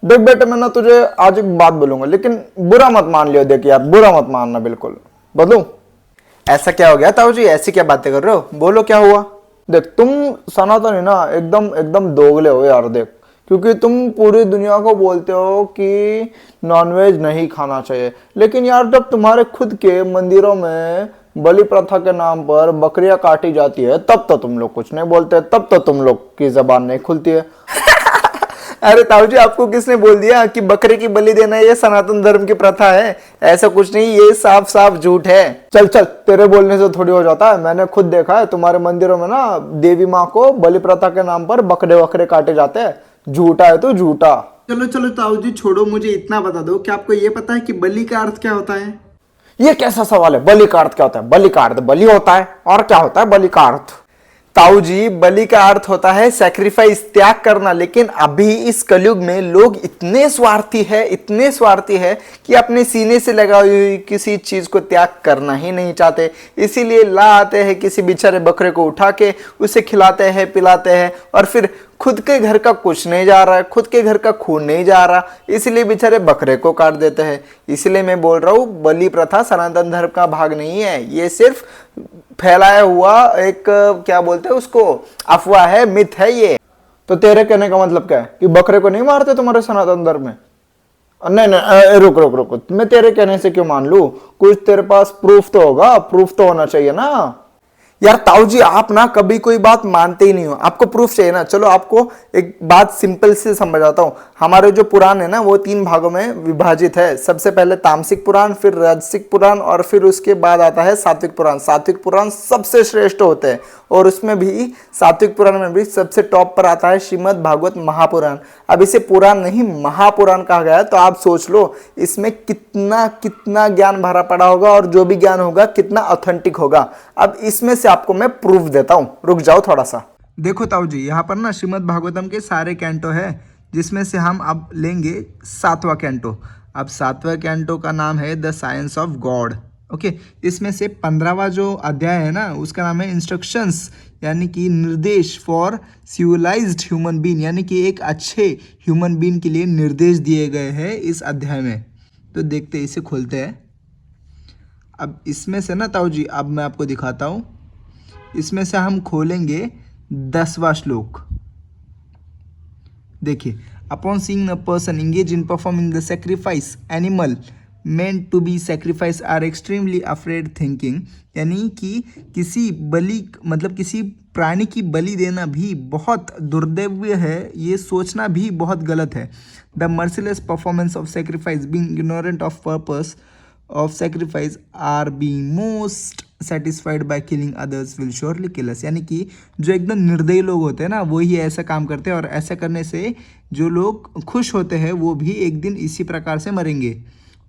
देख बेटे, मैं ना तुझे आज एक बात बोलूंगा, लेकिन बुरा मत मान लियो। देख यार, बुरा मत मानना बिल्कुल। बोलूं? ऐसा क्या हो गया ताऊ जी, ऐसी क्या बातें कर रहे हो? बोलो क्या हुआ। देख, तुम सनातनी ना एकदम एकदम दोगले हो यार। देख, क्योंकि तुम पूरी दुनिया को बोलते हो कि नॉनवेज नहीं खाना चाहिए, लेकिन यार जब तुम्हारे खुद के मंदिरों में बलि प्रथा के नाम पर बकरियां काटी जाती है, तब तो तुम लोग कुछ नहीं बोलते, तब तो तुम लोग की जबान नहीं खुलती है। अरे ताऊ जी, आपको किसने बोल दिया कि बकरे की बलि देना ये सनातन धर्म की प्रथा है? ऐसा कुछ नहीं, ये साफ साफ झूठ है। चल चल, तेरे बोलने से थोड़ी हो जाता है। मैंने खुद देखा है तुम्हारे मंदिरों में ना देवी माँ को बलि प्रथा के नाम पर बकरे वकरे काटे जाते हैं। झूठा है तू, झूठा। चलो चलो ताऊ जी छोड़ो, मुझे इतना बता दो कि आपको ये पता है कि बलि का अर्थ क्या होता है? ये कैसा सवाल है? बलि का अर्थ क्या होता है? बलि का अर्थ बलि होता है, और क्या होता है बलि का अर्थ? ताऊ जी, बलि का अर्थ होता है सैक्रिफाइस, त्याग करना। लेकिन अभी इस कलयुग में लोग इतने स्वार्थी है कि अपने सीने से लगाई हुई किसी चीज को त्याग करना ही नहीं चाहते। इसीलिए ला आते हैं किसी बेचारे बकरे को उठा के, उसे खिलाते हैं, पिलाते हैं, और फिर खुद के घर का कुछ नहीं जा रहा है, खुद के घर का खून नहीं जा रहा, इसलिए बेचारे बकरे को काट देते हैं। इसलिए मैं बोल रहा हूँ, बलि प्रथा सनातन धर्म का भाग नहीं है, ये सिर्फ फैलाया हुआ एक क्या बोलते हैं उसको, अफवाह है, मिथ है ये। तो तेरे कहने का मतलब क्या है कि बकरे को नहीं मारते तुम्हारे सनातन धर्म में? नहीं नहीं, रुक रुक रुक, मैं तेरे कहने से क्यों मान लूं? कुछ तेरे पास प्रूफ तो होगा, प्रूफ तो होना चाहिए ना। यार ताऊ जी, आप ना कभी कोई बात मानते ही नहीं हो, आपको प्रूफ चाहिए ना। चलो आपको एक बात सिंपल से समझाता हूँ। हमारे जो पुराण है ना, वो 3 भागों में विभाजित है। सबसे पहले तामसिक पुराण, फिर राजसिक पुराण, और फिर उसके बाद आता है सात्विक पुराण। सात्विक पुराण सबसे श्रेष्ठ होते हैं, और उसमें भी सात्विक पुराण में भी सबसे टॉप पर आता है श्रीमद् भागवत महापुराण। अब इसे पुराण नहीं महापुराण कहा गया है, तो आप सोच लो इसमें कितना कितना ज्ञान भरा पड़ा होगा, और जो भी ज्ञान होगा कितना ऑथेंटिक होगा। अब इसमें से आपको मैं प्रूफ देता हूं, रुक जाओ थोड़ा सा। देखो ताऊ जी, यहाँ पर ना श्रीमद् भागवतम के सारे कैंटो है, जिसमें से हम अब लेंगे 7वां कैंटो। अब 7वें कैंटो का नाम है the science of God. Okay, इसमें से 15वां जो अध्याय है ना, उसका नाम है इंस्ट्रक्शंस, यानी कि निर्देश फॉर सिविलाइज्ड ह्यूमन बीइंग, यानी कि एक अच्छे ह्यूमन बीइंग के लिए निर्देश दिए गए हैं इस अध्याय में। तो देखते, इसे खोलते हैं। अब इसमें से ना ताऊ जी, अब मैं आपको दिखाता हूँ। इसमें से हम खोलेंगे 10वां श्लोक। देखिए, upon seeing a person engage in performing the sacrifice, animal meant to be sacrifice are extremely afraid thinking, यानी कि किसी बलि मतलब किसी प्राणी की बलि देना भी बहुत दुर्दैव्य है, ये सोचना भी बहुत गलत है। The merciless performance of sacrifice being ignorant of purpose of sacrifice are being most satisfied by killing others will surely kill us, यानी कि जो एकदम निर्दयी लोग होते हैं ना, वो ही ऐसा काम करते हैं, और ऐसा करने से जो लोग खुश होते हैं वो भी एक दिन इसी प्रकार से मरेंगे।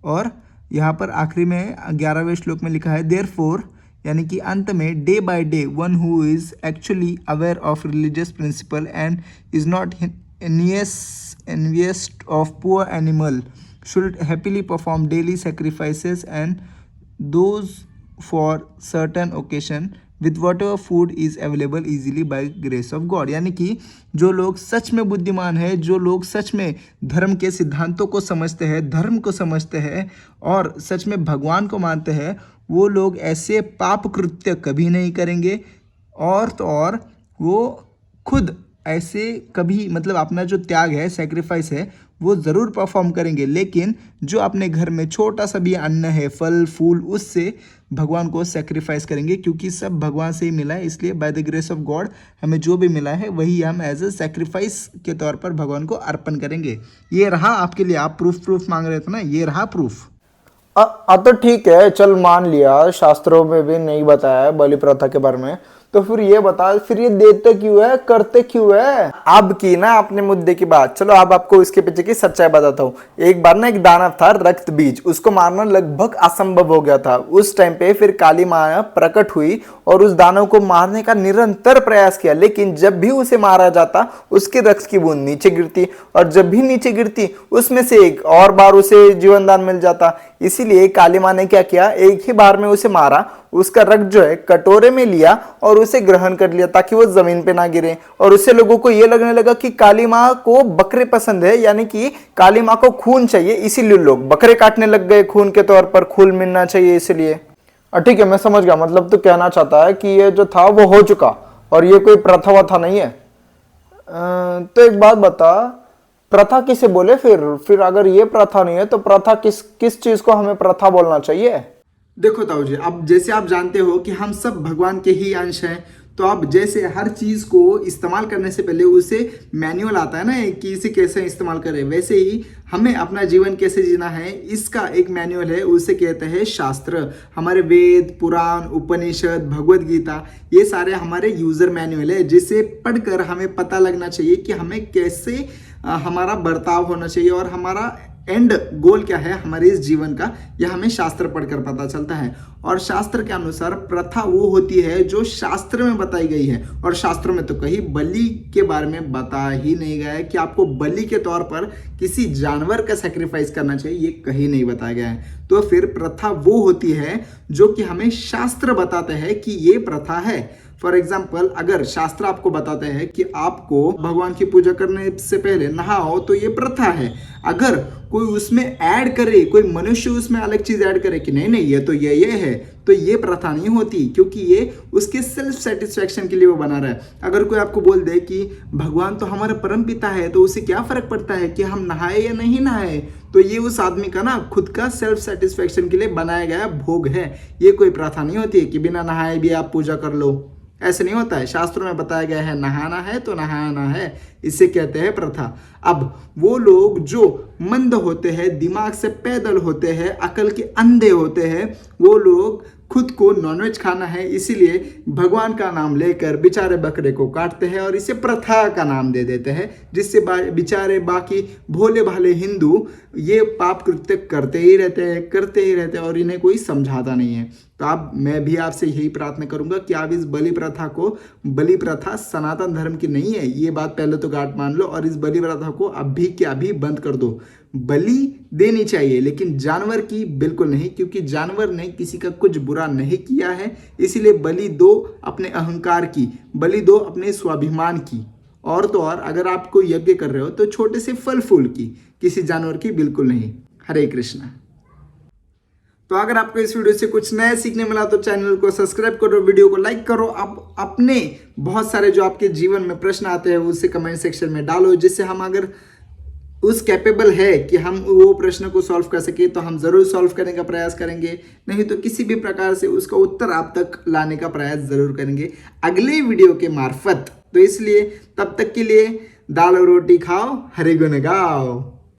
और यहाँ पर आखिरी में 11वें श्लोक में लिखा है therefore, यानी कि अंत में, day by day one who is actually aware of religious principle and is not envious of poor animal should happily perform daily sacrifices, and those for certain occasion with whatever food is available easily by grace of God, यानी कि जो लोग सच में बुद्धिमान है, जो लोग सच में धर्म के सिद्धांतों को समझते हैं, धर्म को समझते हैं, और सच में भगवान को मानते हैं, वो लोग ऐसे पाप कृत्य कभी नहीं करेंगे, और तो और वो खुद ऐसे कभी मतलब अपना जो त्याग है, सेक्रीफाइस है, वो ज़रूर परफॉर्म करेंगे। लेकिन जो अपने घर में छोटा सा भी अन्न है, फल फूल, उससे भगवान को सेक्रीफाइस करेंगे, क्योंकि सब भगवान से ही मिला है। इसलिए by the grace of God हमें जो भी मिला है वही हम एज ए सेक्रीफाइस के तौर पर भगवान को अर्पण करेंगे। ये रहा आपके लिए, आप प्रूफ मांग रहे थे ना, ये रहा प्रूफ। तो ठीक है, चल मान लिया, शास्त्रों में भी नहीं बताया है बलि प्रथा के बारे में, तो फिर ये बता, फिर ये देते क्यों है, करते क्यों है? अब की ना अपने मुद्दे की बात, चलो अब आपको इसके पीछे की सच्चाई बताता हूँ। एक बार ना एक दानव था, रक्त बीज, उसको मारना लगभग असंभव हो गया था। उस टाइम पे फिर काली माँ प्रकट हुई और उस दानव को मारने का निरंतर प्रयास किया, लेकिन जब भी उसे मारा जाता उसके रक्त की बूंद नीचे गिरती, और जब भी नीचे गिरती उसमें से एक और बार उसे जीवन दान मिल जाता। इसीलिए काली माँ ने क्या किया, एक ही बार में उसे मारा, उसका रक्त जो है कटोरे में लिया और उसे ग्रहण कर लिया ताकि वो जमीन पे ना गिरे। और उससे लोगों को ये लगने लगा कि काली माँ को बकरे पसंद है, यानी कि काली माँ को खून चाहिए, इसीलिए लोग बकरे काटने लग गए खून के तौर पर, खून मिलना चाहिए इसलिए। ठीक है, मैं समझ गया। मतलब तो कहना चाहता है कि ये जो था वो हो चुका और ये कोई प्रथा वथा नहीं है। तो एक बात बता, प्रथा किसे बोले फिर अगर ये प्रथा नहीं है तो प्रथा किस चीज को हमें प्रथा बोलना चाहिए? देखो ताऊ जी, अब जैसे आप जानते हो कि हम सब भगवान के ही अंश हैं, तो अब जैसे हर चीज को इस्तेमाल करने से पहले उसे मैनुअल आता है ना कि इसे कैसे इस्तेमाल करें, वैसे ही हमें अपना जीवन कैसे जीना है इसका एक मैनुअल है, उसे कहते हैं शास्त्र। हमारे वेद, पुराण, उपनिषद, भगवत गीता, ये सारे हमारे यूजर मैनुअल है, जिसे पढ़कर हमें पता लगना चाहिए कि हमें कैसे हमारा बर्ताव होना चाहिए और हमारा एंड गोल क्या है हमारे इस जीवन का, यह हमें शास्त्र पढ़कर पता चलता है। और शास्त्र के अनुसार प्रथा वो होती है जो शास्त्र में बताई गई है, और शास्त्रों में तो कहीं बलि के बारे में बता ही नहीं गया है कि आपको बलि के तौर पर किसी जानवर का सेक्रीफाइस करना चाहिए, ये कहीं नहीं बताया गया है। तो फिर प्रथा वो होती है जो कि हमें शास्त्र बताते हैं कि ये प्रथा है। फॉर एग्जाम्पल, अगर शास्त्र आपको बताते हैं कि आपको भगवान की पूजा करने से पहले नहाओ, तो ये प्रथा है। अगर कोई उसमें ऐड करे, कोई मनुष्य उसमें अलग चीज ऐड करे कि नहीं ये तो ये है, तो ये प्रथा नहीं होती, क्योंकि ये उसके सेल्फ सेटिस्फेक्शन के लिए वो बना रहा है। अगर कोई आपको बोल दे कि भगवान तो हमारा परम पिता है, तो उसे क्या फर्क पड़ता है कि हम नहाए या नहीं नहाए, तो ये उस आदमी का ना खुद का सेल्फ सेटिस्फेक्शन के लिए बनाया गया भोग है। ये कोई प्रथा नहीं होती है कि बिना नहाए भी आप पूजा कर लो, ऐसे नहीं होता है। शास्त्रों में बताया गया है नहाना है तो नहाना है, इसे कहते हैं प्रथा। अब वो लोग जो मंद होते हैं, दिमाग से पैदल होते हैं, अकल के अंधे होते हैं, वो लोग खुद को नॉनवेज खाना है इसीलिए भगवान का नाम लेकर बेचारे बकरे को काटते हैं और इसे प्रथा का नाम दे देते हैं, जिससे बेचारे बाकी भोले भाले हिंदू ये पाप कृत्य करते ही रहते हैं और इन्हें कोई समझाता नहीं है। तो अब मैं भी आपसे यही प्रार्थना करूंगा कि आप इस बलि प्रथा सनातन धर्म की नहीं है, ये बात पहले तो गांठ मान लो, और इस बलि प्रथा को अभी के अभी बंद कर दो। बलि देनी चाहिए लेकिन जानवर की बिल्कुल नहीं, क्योंकि जानवर ने किसी का कुछ बुरा नहीं किया है, इसीलिए बलि दो अपने अहंकार की, बलि दो अपने स्वाभिमान की, और तो और अगर आप कोई यज्ञ कर रहे हो तो छोटे से फल फूल की, किसी जानवर की बिल्कुल नहीं। हरे कृष्णा। तो अगर आपको इस वीडियो से कुछ नया सीखने मिला तो चैनल को सब्सक्राइब करो, वीडियो को लाइक करो। आप अपने बहुत सारे जो आपके जीवन में प्रश्न आते हैं उसे कमेंट सेक्शन में डालो, जिससे हम अगर उस कैपेबल है कि हम वो प्रश्न को सॉल्व कर सके तो हम ज़रूर सॉल्व करने का प्रयास करेंगे, नहीं तो किसी भी प्रकार से उसका उत्तर आप तक लाने का प्रयास ज़रूर करेंगे अगले वीडियो के मार्फत। तो इसलिए तब तक के लिए दाल और रोटी खाओ, हरि गुण गाओ।